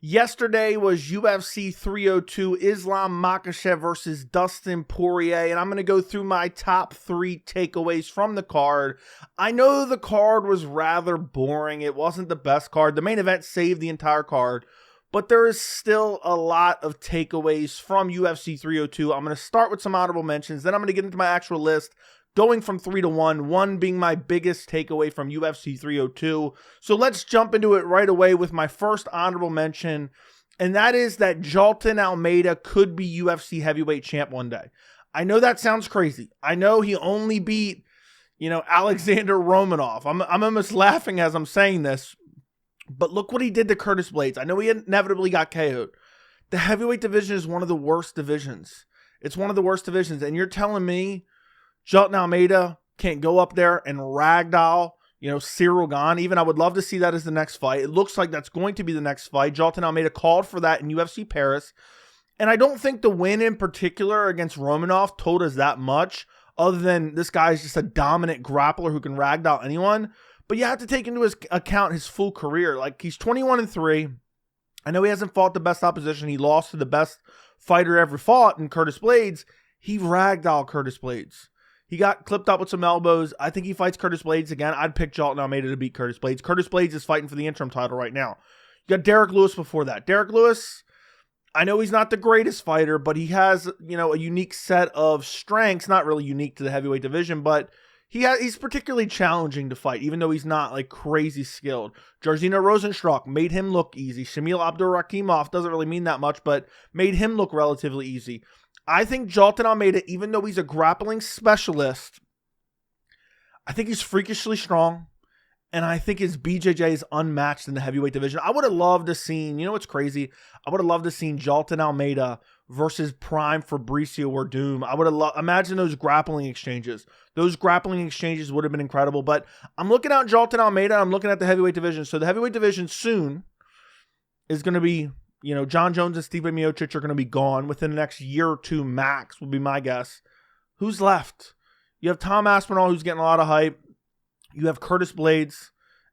Yesterday was UFC 302, Islam Makhachev versus Dustin Poirier, and I'm going to go through my top 3 takeaways from the card. I know the card was rather boring. It wasn't the best card. The main event saved the entire card, but there is still a lot of takeaways from UFC 302. I'm going to start with some honorable mentions, then I'm going to get into my actual list, going from 3 to 1, 1 being my biggest takeaway from UFC 302. So let's jump into it right away with my first honorable mention, and that is that Jailton Almeida could be UFC heavyweight champ one day. I know that sounds crazy. I know he only beat, Alexander Romanov. I'm almost laughing as I'm saying this, but look what he did to Curtis Blades. I know he inevitably got KO'd. The heavyweight division is one of the worst divisions. It's one of the worst divisions, and you're telling me Jailton Almeida can't go up there and ragdoll, Cyril Gane. Even I would love to see that as the next fight. It looks like that's going to be the next fight. Jailton Almeida called for that in UFC Paris. And I don't think the win in particular against Romanov told us that much, other than this guy's just a dominant grappler who can ragdoll anyone. But you have to take into account his full career. Like, he's 21-3. I know he hasn't fought the best opposition. He lost to the best fighter ever fought in Curtis Blades. He ragdolled Curtis Blades. He got clipped up with some elbows. I think he fights Curtis Blades again. I'd pick Jailton Almeida to beat Curtis Blades. Curtis Blades is fighting for the interim title right now. You got Derek Lewis before that. Derek Lewis, I know he's not the greatest fighter, but he has, a unique set of strengths. Not really unique to the heavyweight division, but he's particularly challenging to fight, even though he's not like crazy skilled. Jairzinho Rosenstruck made him look easy. Shamil Abdurakhimov doesn't really mean that much, but made him look relatively easy. I think Jailton Almeida, even though he's a grappling specialist, I think he's freakishly strong, and I think his BJJ is unmatched in the heavyweight division. I would have loved to seen, what's crazy? I would have loved to seen Jailton Almeida versus Prime Fabricio Werdum. I would have imagine those grappling exchanges. Those grappling exchanges would have been incredible, but I'm looking at Jailton Almeida, I'm looking at the heavyweight division. So the heavyweight division soon is going to be, John Jones and Stipe Miocic are going to be gone within the next year or two max, would be my guess. Who's left? You have Tom Aspinall, who's getting a lot of hype. You have Curtis Blades,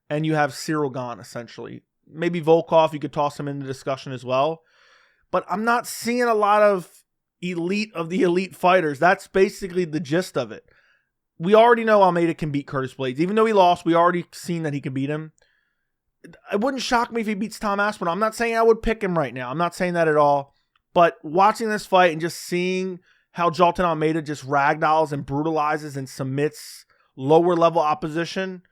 and you have Cyril Gane, essentially. Maybe Volkov, you could toss him in the discussion as well. But I'm not seeing a lot of elite fighters. That's basically the gist of it. We already know Almeida can beat Curtis Blades. Even though he lost, we already seen that he can beat him. It wouldn't shock me if he beats Tom Aspinall. I'm not saying I would pick him right now. I'm not saying that at all. But watching this fight and just seeing how Jailton Almeida just ragdolls and brutalizes and submits lower level opposition,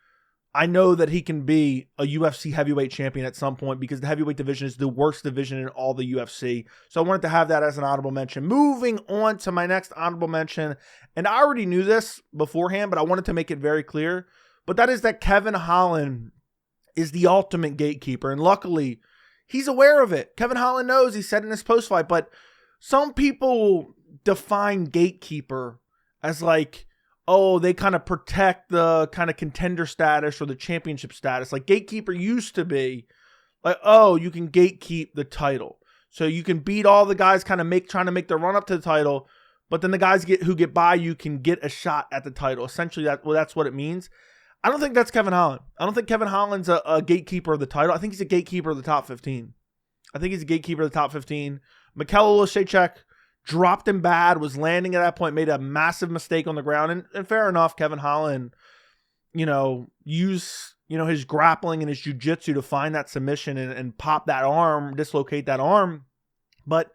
I know that he can be a UFC heavyweight champion at some point, because the heavyweight division is the worst division in all the UFC. So I wanted to have that as an honorable mention. Moving on to my next honorable mention, and I already knew this beforehand, but I wanted to make it very clear. But that is that Kevin Holland is the ultimate gatekeeper, and luckily he's aware of it. Kevin Holland knows, he said in his post-fight, but some people define gatekeeper as like, oh, they kind of protect the kind of contender status or the championship status. Like, gatekeeper used to be like, oh, you can gatekeep the title. So you can beat all the guys trying to make their run up to the title, but then the guys who get by you can get a shot at the title. Essentially, that's what it means. I don't think that's Kevin Holland. I don't think Kevin Holland's a gatekeeper of the title. I think he's a gatekeeper of the top 15. Mikel Olszewski dropped him bad, was landing at that point, made a massive mistake on the ground. And fair enough, Kevin Holland, used, his grappling and his jiu-jitsu to find that submission and pop that arm, dislocate that arm. But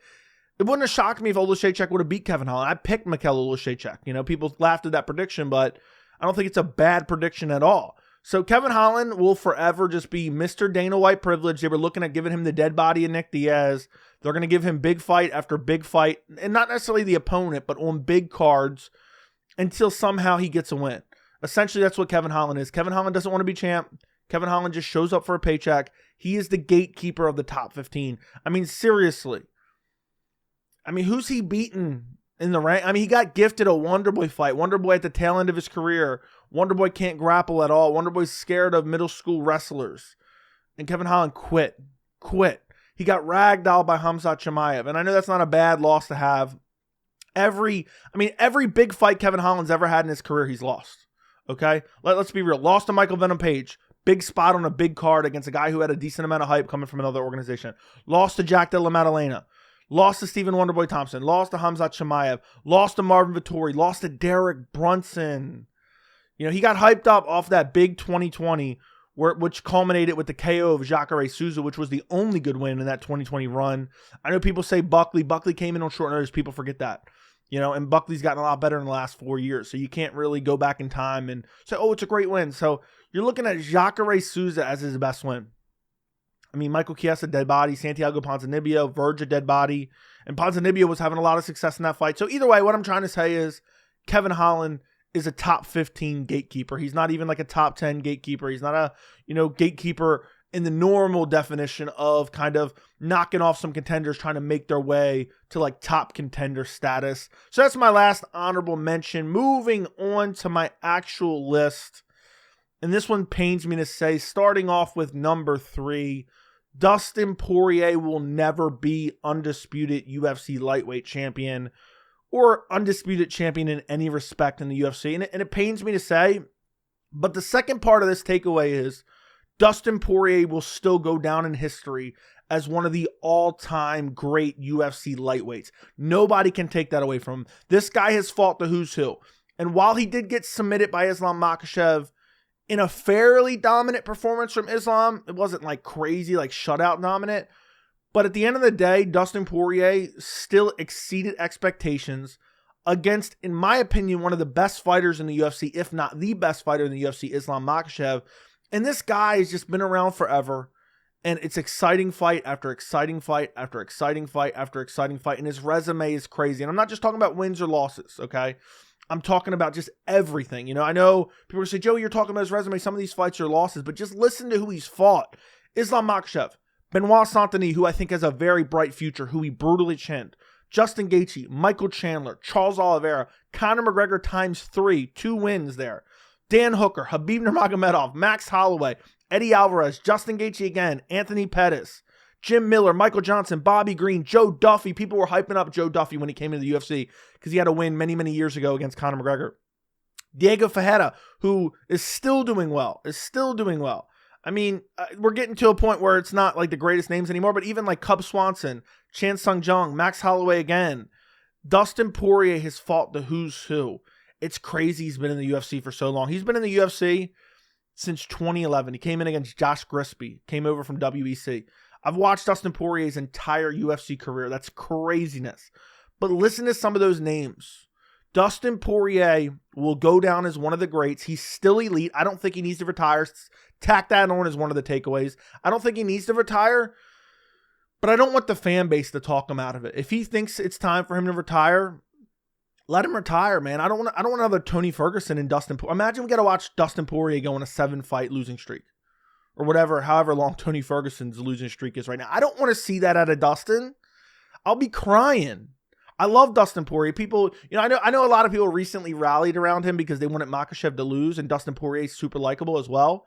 it wouldn't have shocked me if Olszewski would have beat Kevin Holland. I picked Mikel Olszewski. People laughed at that prediction, but I don't think it's a bad prediction at all. So Kevin Holland will forever just be Mr. Dana White privilege. They were looking at giving him the dead body of Nick Diaz. They're going to give him big fight after big fight, and not necessarily the opponent, but on big cards until somehow he gets a win. Essentially, that's what Kevin Holland is. Kevin Holland doesn't want to be champ. Kevin Holland just shows up for a paycheck. He is the gatekeeper of the top 15. I mean, seriously. I mean, who's he beaten in the rank? I mean, he got gifted a Wonderboy fight. Wonderboy at the tail end of his career. Wonderboy can't grapple at all. Wonderboy's scared of middle school wrestlers. And Kevin Holland quit. He got ragdolled by Khamzat Chimaev. And I know that's not a bad loss to have. Every big fight Kevin Holland's ever had in his career, he's lost. Okay? Let's be real. Lost to Michael Venom Page. Big spot on a big card against a guy who had a decent amount of hype coming from another organization. Lost to Jack Della Maddalena. Lost to Stephen Wonderboy Thompson. Lost to Khamzat Chimaev. Lost to Marvin Vettori. Lost to Derek Brunson. You know, he got hyped up off that big 2020, which culminated with the KO of Jacare Souza, which was the only good win in that 2020 run. I know people say Buckley. Buckley came in on short notice. People forget that. You know, and Buckley's gotten a lot better in the last 4 years. So you can't really go back in time and say, oh, it's a great win. So you're looking at Jacare Souza as his best win. I mean, Michael Chiesa, dead body. Santiago Ponzinibbio, Verge, a dead body. And Ponzinibbio was having a lot of success in that fight. So either way, what I'm trying to say is Kevin Holland is a top 15 gatekeeper. He's not even like a top 10 gatekeeper. He's not a, gatekeeper in the normal definition of kind of knocking off some contenders trying to make their way to like top contender status. So that's my last honorable mention. Moving on to my actual list. And this one pains me to say, starting off with number 3, Dustin Poirier will never be undisputed UFC lightweight champion or undisputed champion in any respect in the UFC. And it pains me to say, but the second part of this takeaway is Dustin Poirier will still go down in history as one of the all-time great UFC lightweights. Nobody can take that away from him. This guy has fought the who's who. And while he did get submitted by Islam Makhachev in a fairly dominant performance from Islam, it wasn't like crazy, like shutout dominant. But at the end of the day, Dustin Poirier still exceeded expectations against, in my opinion, one of the best fighters in the UFC, if not the best fighter in the UFC, Islam Makhachev. And this guy has just been around forever. And it's exciting fight after exciting fight after exciting fight after exciting fight. And his resume is crazy. And I'm not just talking about wins or losses, okay? I'm talking about just everything. You know, I know people say, Joey, you're talking about his resume. Some of these fights are losses. But just listen to who he's fought. Islam Makhachev, Benoit Saint-Denis, who I think has a very bright future, who he brutally chinned. Justin Gaethje, Michael Chandler, Charles Oliveira, Conor McGregor times 3, 2 wins there. Dan Hooker, Khabib Nurmagomedov, Max Holloway, Eddie Alvarez, Justin Gaethje again, Anthony Pettis, Jim Miller, Michael Johnson, Bobby Green, Joe Duffy. People were hyping up Joe Duffy when he came into the UFC because he had a win many, many years ago against Conor McGregor. Diego Ferreira, who is still doing well, I mean, we're getting to a point where it's not like the greatest names anymore, but even like Cub Swanson, Chan Sung Jung, Max Holloway again. Dustin Poirier has fought the who's who. It's crazy he's been in the UFC for so long. He's been in the UFC since 2011. He came in against Josh Grisby, came over from WEC. I've watched Dustin Poirier's entire UFC career. That's craziness. But listen to some of those names. Dustin Poirier will go down as one of the greats. He's still elite. I don't think he needs to retire. Tack that on as one of the takeaways. I don't think he needs to retire, but I don't want the fan base to talk him out of it. If he thinks it's time for him to retire, let him retire, man. I don't want another Tony Ferguson and Dustin Poirier. Imagine we got to watch Dustin Poirier go on a 7-fight losing streak or whatever, however long Tony Ferguson's losing streak is right now. I don't want to see that out of Dustin. I'll be crying. I love Dustin Poirier. People, I know a lot of people recently rallied around him because they wanted Makhachev to lose, and Dustin Poirier is super likable as well.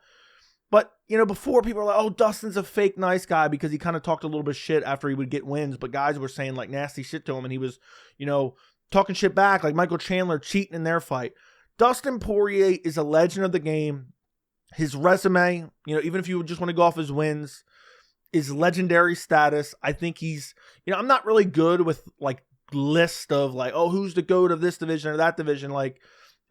But, before people were like, oh, Dustin's a fake nice guy because he kind of talked a little bit of shit after he would get wins, but guys were saying like nasty shit to him, and he was, talking shit back, like Michael Chandler cheating in their fight. Dustin Poirier is a legend of the game. His resume, even if you just want to go off his wins, is legendary status. I think he's, I'm not really good with like list of like, oh, who's the GOAT of this division or that division. Like,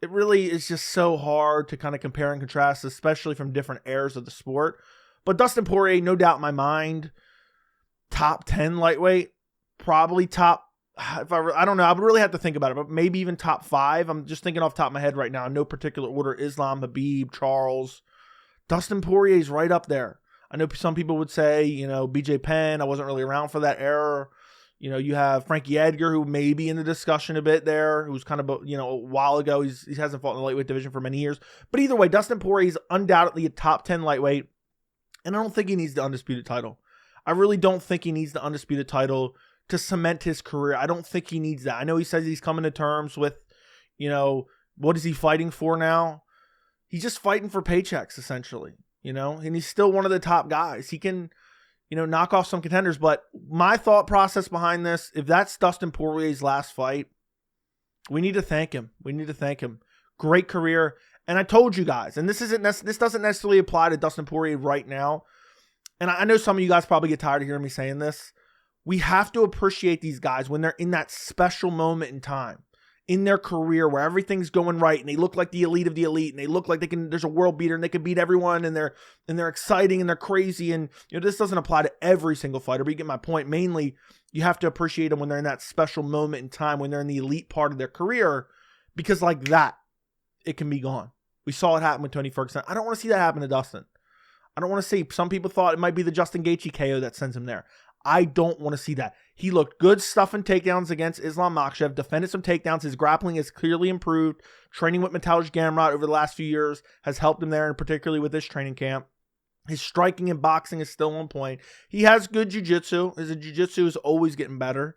it really is just so hard to kind of compare and contrast, especially from different eras of the sport. But Dustin Poirier, no doubt in my mind, top 10 lightweight, probably top, I don't know, I would really have to think about it, but maybe even top 5. I'm just thinking off the top of my head right now, in no particular order. Islam, Khabib, Charles. Dustin Poirier is right up there. I know some people would say, BJ Penn, I wasn't really around for that era. You have Frankie Edgar, who may be in the discussion a bit there, who's kind of, a while ago. He hasn't fought in the lightweight division for many years. But either way, Dustin Poirier is undoubtedly a top 10 lightweight, and I don't think he needs the undisputed title. I really don't think he needs the undisputed title to cement his career. I don't think he needs that. I know he says he's coming to terms with, what is he fighting for now? He's just fighting for paychecks, essentially, and he's still one of the top guys. He can, knock off some contenders. But my thought process behind this, if that's Dustin Poirier's last fight, we need to thank him. Great career. And I told you guys, and this doesn't necessarily apply to Dustin Poirier right now. And I know some of you guys probably get tired of hearing me saying this. We have to appreciate these guys when they're in that special moment in time in their career where everything's going right and they look like the elite of the elite and they look like there's a world beater and they can beat everyone and they're exciting and they're crazy. And this doesn't apply to every single fighter, but you get my point. Mainly, you have to appreciate them when they're in that special moment in time, when they're in the elite part of their career, because like that, it can be gone. We saw it happen with Tony Ferguson. I don't want to see that happen to Dustin. I don't want to see. Some people thought it might be the Justin Gaethje KO that sends him there. I don't want to see that. He looked good stuffing takedowns against Islam Makhachev, defended some takedowns. His grappling has clearly improved. Training with Mateusz Gamrot over the last few years has helped him there, and particularly with this training camp. His striking and boxing is still on point. He has good jiu-jitsu. His jiu-jitsu is always getting better.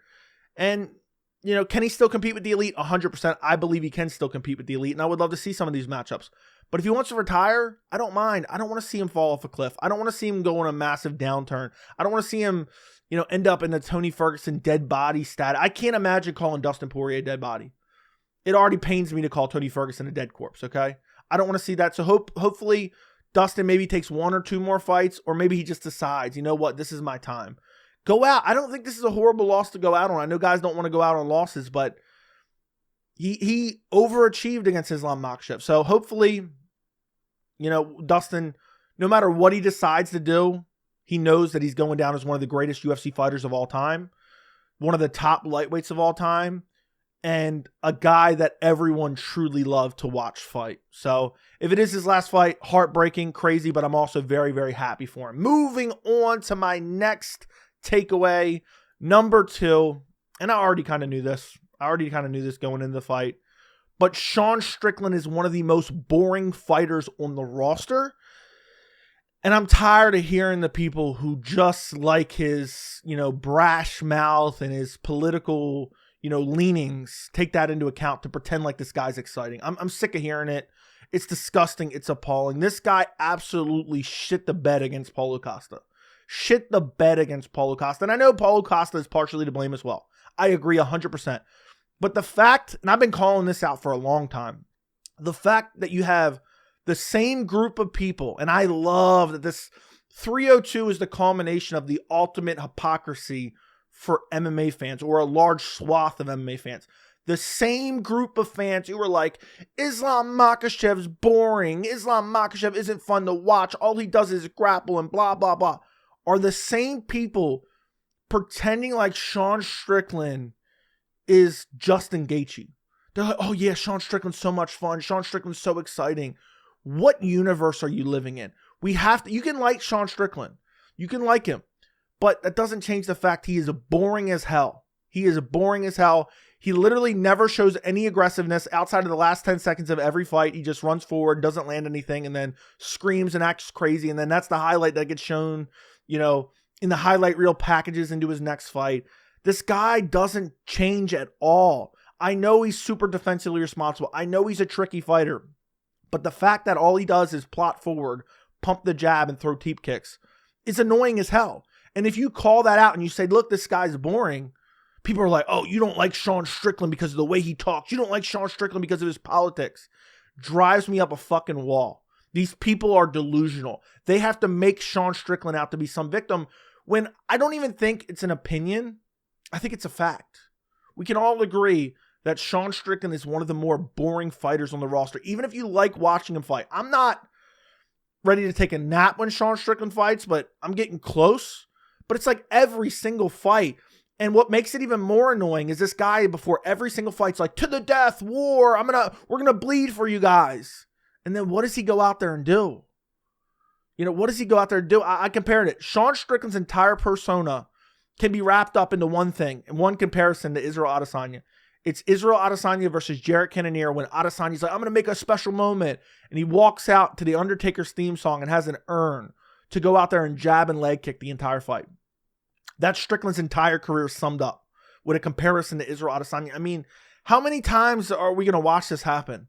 And, can he still compete with the elite? 100%. I believe he can still compete with the elite, and I would love to see some of these matchups. But if he wants to retire, I don't mind. I don't want to see him fall off a cliff. I don't want to see him go on a massive downturn. I don't want to see him, end up in the Tony Ferguson dead body stat. I can't imagine calling Dustin Poirier a dead body. It already pains me to call Tony Ferguson a dead corpse, okay? I don't want to see that. So hopefully Dustin maybe takes 1 or 2 more fights, or maybe he just decides, you know what, this is my time. Go out. I don't think this is a horrible loss to go out on. I know guys don't want to go out on losses, but he overachieved against Islam Makhachev. So hopefully, Dustin, no matter what he decides to do, he knows that he's going down as one of the greatest UFC fighters of all time, one of the top lightweights of all time, and a guy that everyone truly loved to watch fight. So if it is his last fight, heartbreaking, crazy, but I'm also very, very happy for him. Moving on to my next takeaway, number 2, and I already kind of knew this. Going into the fight. But Sean Strickland is one of the most boring fighters on the roster. And I'm tired of hearing the people who just like his, brash mouth and his political, leanings take that into account to pretend like this guy's exciting. I'm sick of hearing it. It's disgusting. It's appalling. This guy absolutely shit the bed against Paulo Costa. And I know Paulo Costa is partially to blame as well. I agree 100%. But the fact, and I've been calling this out for a long time, the fact that you have the same group of people, and I love that this 302 is the culmination of the ultimate hypocrisy for MMA fans, or a large swath of MMA fans. The same group of fans who were like, Islam Makhachev's boring, Islam Makhachev isn't fun to watch, all he does is grapple and blah, blah, blah, are the same people pretending like Sean Strickland is Justin Gaethje. They're like, oh yeah, Sean Strickland's so much fun. Sean Strickland's so exciting. What universe are you living in? You can like Sean Strickland. You can like him. But that doesn't change the fact he is boring as hell. He literally never shows any aggressiveness outside of the last 10 seconds of every fight. He just runs forward, doesn't land anything, and then screams and acts crazy. And then that's the highlight that gets shown, in the highlight reel packages into his next fight. This guy doesn't change at all. I know he's super defensively responsible. I know he's a tricky fighter. But the fact that all he does is plot forward, pump the jab, and throw teep kicks is annoying as hell. And if you call that out and you say, look, this guy's boring, people are like, oh, you don't like Sean Strickland because of the way he talks. You don't like Sean Strickland because of his politics. Drives me up a fucking wall. These people are delusional. They have to make Sean Strickland out to be some victim when I don't even think it's an opinion. I think it's a fact. We can all agree that Sean Strickland is one of the more boring fighters on the roster, even if you like watching him fight. I'm not ready to take a nap when Sean Strickland fights, but I'm getting close. But it's like every single fight. And what makes it even more annoying is this guy before every single fight's like, to the death, war, we're gonna bleed for you guys. And then what does he go out there and do? What does he go out there and do? I compared it. Sean Strickland's entire persona can be wrapped up into one thing, and one comparison to Israel Adesanya. It's Israel Adesanya versus Jarrett Cannonier when Adesanya's like, I'm going to make a special moment. And he walks out to the Undertaker's theme song and has an urn to go out there and jab and leg kick the entire fight. That's Strickland's entire career summed up with a comparison to Israel Adesanya. I mean, how many times are we going to watch this happen?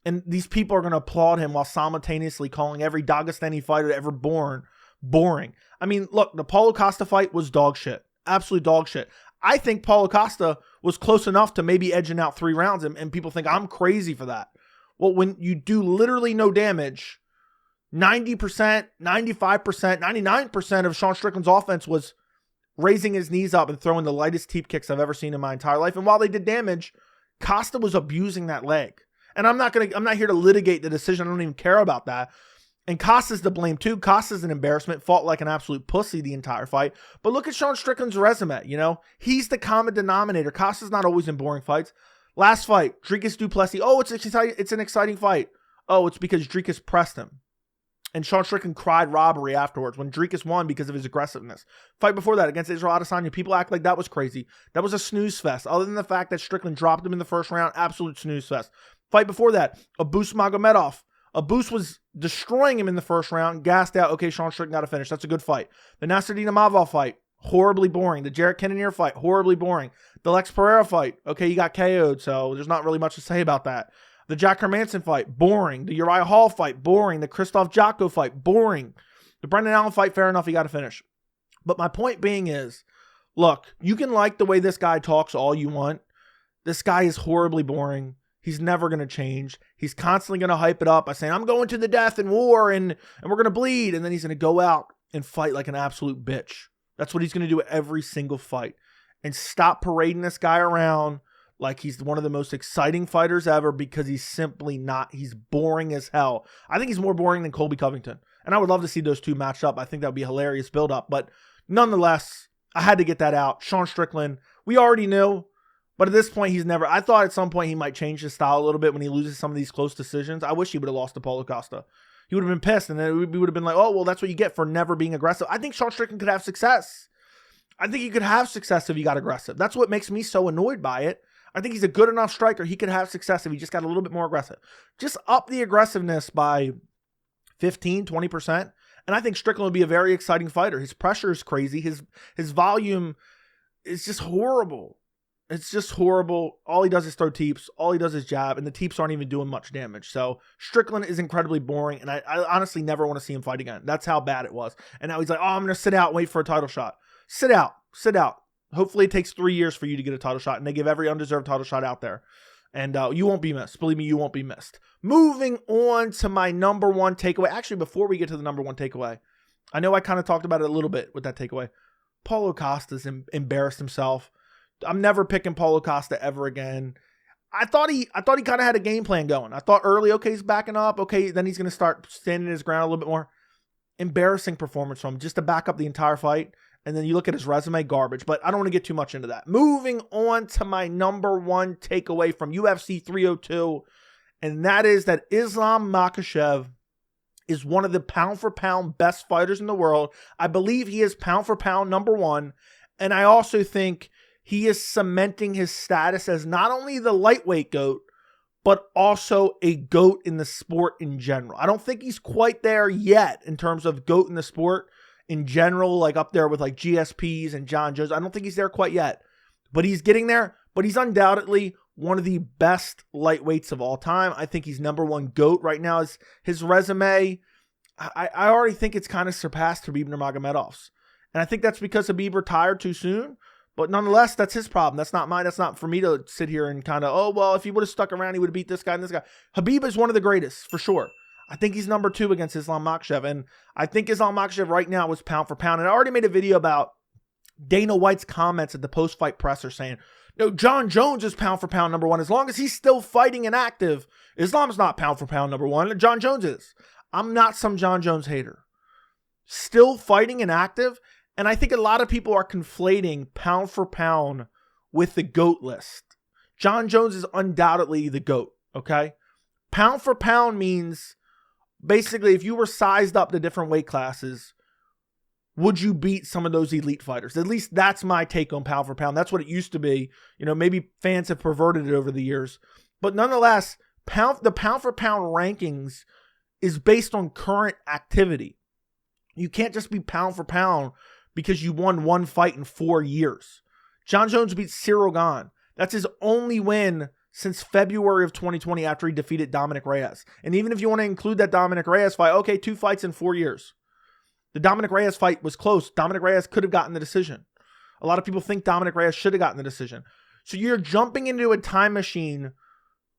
And these people are going to applaud him while simultaneously calling every Dagestani fighter ever born boring. I mean, look, the Paulo Costa fight was dog shit. Absolute dog shit. I think Paulo Costa was close enough to maybe edging out 3 rounds, and people think I'm crazy for that. Well, when you do literally no damage, 90%, 95%, 99% of Sean Strickland's offense was raising his knees up and throwing the lightest teep kicks I've ever seen in my entire life. And while they did damage, Costa was abusing that leg. And I'm not here to litigate the decision. I don't even care about that. And Costa's to blame too. Costa's an embarrassment, fought like an absolute pussy the entire fight. But look at Sean Strickland's resume, He's the common denominator. Costa's not always in boring fights. Last fight, Dricus du Plessis. Oh, it's an exciting fight. Oh, it's because Dricus pressed him. And Sean Strickland cried robbery afterwards when Dricus won because of his aggressiveness. Fight before that against Israel Adesanya, people act like that was crazy. That was a snooze fest. Other than the fact that Strickland dropped him in the first round, absolute snooze fest. Fight before that, Abus Magomedov. Abus was destroying him in the first round, gassed out. Okay, Sean Strickland got to finish. That's a good fight. The Nasruddin Imavov fight, horribly boring. The Jarrett Cannonier fight, horribly boring. The Lex Pereira fight, okay, he got KO'd, so there's not really much to say about that. The Jack Hermanson fight, boring. The Uriah Hall fight, boring. The Christoph Jocko fight, boring. The Brendan Allen fight, fair enough, he got to finish. But my point being is, look, you can like the way this guy talks all you want. This guy is horribly boring. He's never going to change. He's constantly going to hype it up by saying, I'm going to the death and war and we're going to bleed. And then he's going to go out and fight like an absolute bitch. That's what he's going to do at every single fight. And stop parading this guy around like he's one of the most exciting fighters ever, because he's simply not. He's boring as hell. I think he's more boring than Colby Covington. And I would love to see those two matched up. I think that would be a hilarious build-up. But nonetheless, I had to get that out. Sean Strickland, we already knew. But at this point, I thought at some point he might change his style a little bit when he loses some of these close decisions. I wish he would have lost to Paulo Costa. He would have been pissed, and then we would have been like, oh, well, that's what you get for never being aggressive. I think Sean Strickland could have success. I think he could have success if he got aggressive. That's what makes me so annoyed by it. I think he's a good enough striker. He could have success if he just got a little bit more aggressive. Just up the aggressiveness by 15, 20%. And I think Strickland would be a very exciting fighter. His pressure is crazy. His volume is just horrible. It's just horrible. All he does is throw teeps. All he does is jab, and the teeps aren't even doing much damage. So Strickland is incredibly boring, and I honestly never want to see him fight again. That's how bad it was. And now he's like, oh, I'm going to sit out and wait for a title shot. Sit out. Hopefully it takes 3 years for you to get a title shot, and they give every undeserved title shot out there. And you won't be missed. Believe me, you won't be missed. Moving on to my number one takeaway. Actually, before we get to the number one takeaway, I know I kind of talked about it a little bit with that takeaway. Paulo Costa's embarrassed himself. I'm never picking Paulo Costa ever again. I thought he kind of had a game plan going. I thought early, okay, he's backing up. Okay, then he's going to start standing his ground a little bit more. Embarrassing performance from him just to back up the entire fight. And then you look at his resume, garbage. But I don't want to get too much into that. Moving on to my number one takeaway from UFC 302. And that is that Islam Makhachev is one of the pound-for-pound best fighters in the world. I believe he is pound-for-pound number one. And I also think he is cementing his status as not only the lightweight GOAT, but also a GOAT in the sport in general. I don't think he's quite there yet in terms of GOAT in the sport in general, like up there with like GSPs and John Jones. I don't think he's there quite yet, but he's getting there. But he's undoubtedly one of the best lightweights of all time. I think he's number one GOAT right now. His resume, I already think it's kind of surpassed Khabib Nurmagomedov's. And I think that's because Khabib retired too soon. But nonetheless, that's his problem. That's not mine. That's not for me to sit here and kind of, oh, well, if he would have stuck around, he would have beat this guy and this guy. Khabib is one of the greatest, for sure. I think he's number two against Islam Makhachev. And I think Islam Makhachev right now is pound for pound. And I already made a video about Dana White's comments at the post-fight presser saying, no, John Jones is pound for pound number one. As long as he's still fighting and active, Islam's not pound for pound number one. John Jones is. I'm not some John Jones hater. Still fighting and active. And I think a lot of people are conflating pound for pound with the GOAT list. John Jones is undoubtedly the GOAT, okay? Pound for pound means basically if you were sized up to different weight classes, would you beat some of those elite fighters? At least that's my take on pound for pound. That's what it used to be. You know, maybe fans have perverted it over the years. But nonetheless, the pound for pound rankings is based on current activity. You can't just be pound for pound because you won one fight in 4 years. John Jones beat Cyril Gane. That's his only win since February of 2020 after he defeated Dominic Reyes. And even if you want to include that Dominic Reyes fight, okay, 2 fights in 4 years. The Dominic Reyes fight was close. Dominic Reyes could have gotten the decision. A lot of people think Dominic Reyes should have gotten the decision. So you're jumping into a time machine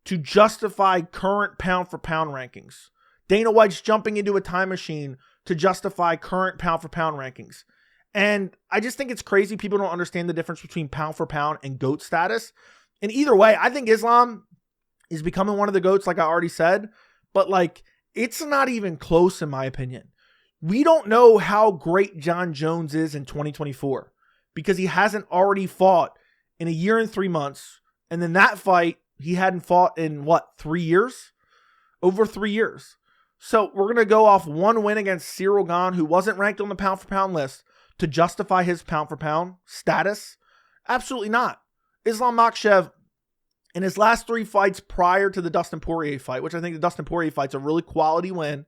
to justify current pound-for-pound rankings. Dana White's jumping into a time machine to justify current pound-for-pound rankings. And I just think it's crazy. People don't understand the difference between pound-for-pound and GOAT status. And either way, I think Islam is becoming one of the GOATs, like I already said. But, like, it's not even close, in my opinion. We don't know how great Jon Jones is in 2024 because he hasn't already fought in a year and 3 months. And then that fight, he hadn't fought in, 3 years? Over 3 years. So we're going to go off one win against Cyril Gane, who wasn't ranked on the pound-for-pound list, to justify his pound-for-pound status? Absolutely not. Islam Makhachev, in his last 3 fights prior to the Dustin Poirier fight, which I think the Dustin Poirier fight's a really quality win,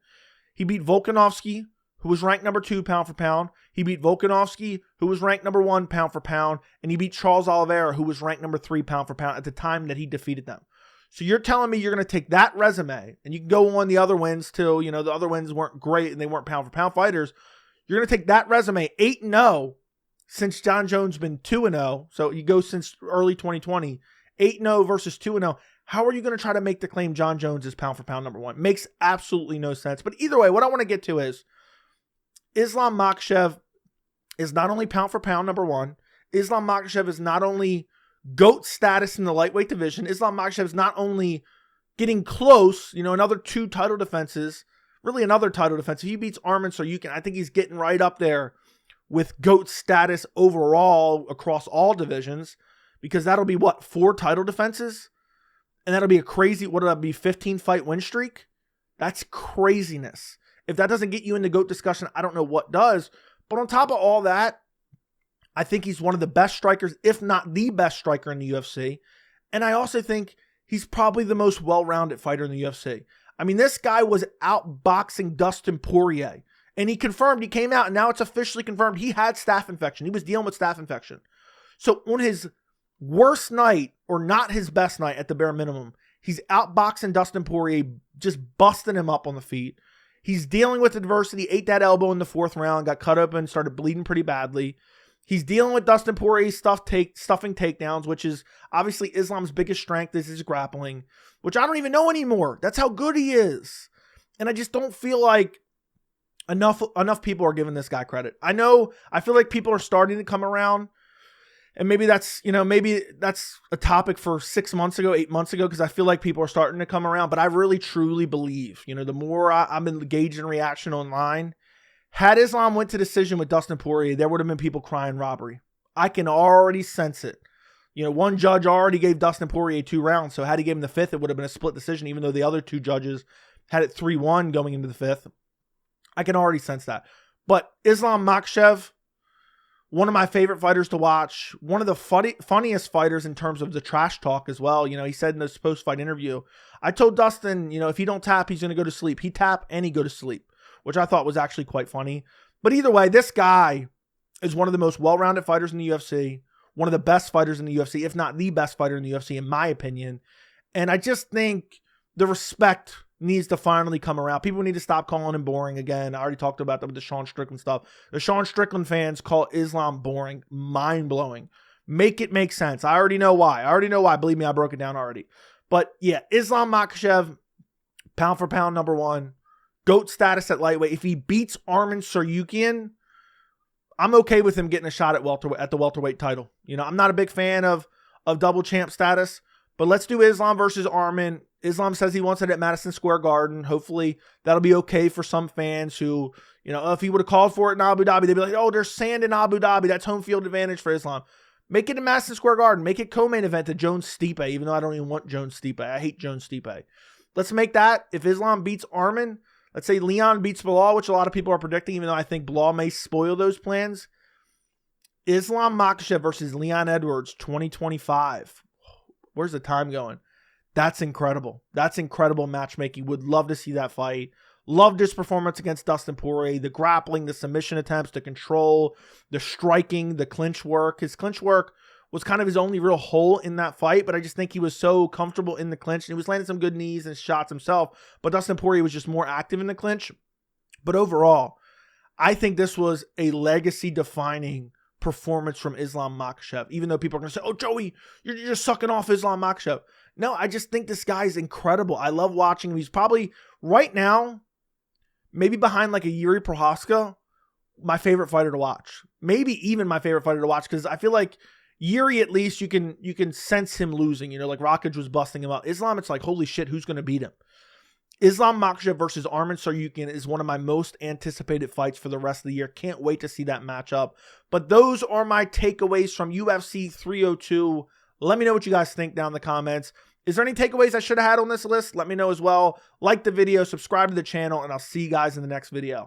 he beat Volkanovski, who was ranked number 2 pound-for-pound. He beat Volkanovski, who was ranked number 1 pound-for-pound. And he beat Charles Oliveira, who was ranked number 3 pound-for-pound at the time that he defeated them. So you're telling me you're going to take that resume, and you can go on the other wins too. You know, the other wins weren't great and they weren't pound-for-pound fighters. You're going to take that resume, 8-0, since Jon Jones been 2-0. So you go since early 2020, 8-0 versus 2-0. How are you going to try to make the claim Jon Jones is pound-for-pound number 1? Makes absolutely no sense. But either way, what I want to get to is Islam Makhachev is not only pound-for-pound number 1. Islam Makhachev is not only GOAT status in the lightweight division. Islam Makhachev is not only getting close, another 2 title defenses, really another title defense. If he beats Arman Tsarukyan, I think he's getting right up there with GOAT status overall across all divisions, because that'll be 4 title defenses? And that'll be a crazy, 15 fight win streak? That's craziness. If that doesn't get you into GOAT discussion, I don't know what does. But on top of all that, I think he's one of the best strikers, if not the best striker in the UFC. And I also think he's probably the most well-rounded fighter in the UFC. I mean, this guy was outboxing Dustin Poirier. And he came out, and now it's officially confirmed he had staph infection. He was dealing with staph infection. So on his worst night, or not his best night at the bare minimum, he's outboxing Dustin Poirier, just busting him up on the feet. He's dealing with adversity, ate that elbow in the 4th round, got cut open, started bleeding pretty badly. He's dealing with Dustin Poirier's stuffing takedowns, which is obviously Islam's biggest strength is his grappling, which I don't even know anymore. That's how good he is. And I just don't feel like enough people are giving this guy credit. I feel like people are starting to come around, and maybe that's a topic for 6 months ago, 8 months ago, because I feel like people are starting to come around. But I really truly believe, the more I'm engaged in reaction online, had Islam went to decision with Dustin Poirier, there would have been people crying robbery. I can already sense it. One judge already gave Dustin Poirier 2 rounds, so had he given him the 5th, it would have been a split decision, even though the other 2 judges had it 3-1 going into the 5th. I can already sense that. But Islam Makhachev, one of my favorite fighters to watch, one of the funniest fighters in terms of the trash talk as well. He said in this post-fight interview, I told Dustin, if he don't tap, he's going to go to sleep. He tap and he go to sleep, which I thought was actually quite funny. But either way, this guy is one of the most well-rounded fighters in the UFC, one of the best fighters in the UFC, if not the best fighter in the UFC, in my opinion. And I just think the respect needs to finally come around. People need to stop calling him boring again. I already talked about that with the Sean Strickland stuff. The Sean Strickland fans call Islam boring. Mind-blowing. Make it make sense. I already know why. Believe me, I broke it down already. But yeah, Islam Makhachev, pound for pound number 1. GOAT status at lightweight. If he beats Arman Tsarukyan, I'm okay with him getting a shot at the welterweight title. I'm not a big fan of double champ status, but let's do Islam versus Arman. Islam says he wants it at Madison Square Garden. Hopefully that'll be okay for some fans who, if he would have called for it in Abu Dhabi, they'd be like, oh, there's sand in Abu Dhabi. That's home field advantage for Islam. Make it in Madison Square Garden. Make it co-main event to Jones Stipe, even though I don't even want Jones Stipe. I hate Jones Stipe. Let's make that. If Islam beats Arman, let's say Leon beats Bilal, which a lot of people are predicting, even though I think Bilal may spoil those plans. Islam Makhachev versus Leon Edwards, 2025. Where's the time going? That's incredible. That's incredible matchmaking. Would love to see that fight. Loved his performance against Dustin Poirier. The grappling, the submission attempts, the control, the striking, the clinch work. His clinch work was kind of his only real hole in that fight, but I just think he was so comfortable in the clinch. And he was landing some good knees and shots himself, but Dustin Poirier was just more active in the clinch. But overall, I think this was a legacy-defining performance from Islam Makhachev, even though people are going to say, oh, Joey, you're just sucking off Islam Makhachev. No, I just think this guy's incredible. I love watching him. He's probably, right now, maybe behind like a Yuri Prochazka, my favorite fighter to watch. Maybe even my favorite fighter to watch, because I feel like Yuri, at least you can sense him losing. You know, like Rakic was busting him out. Islam, it's like, holy shit, who's going to beat him? Islam Makhachev versus Arman Tsarukyan is one of my most anticipated fights for the rest of the year. Can't wait to see that matchup. But those are my takeaways from UFC 302. Let me know what you guys think down in the comments. Is there any takeaways I should have had on this list? Let me know as well. Like the video, subscribe to the channel, and I'll see you guys in the next video.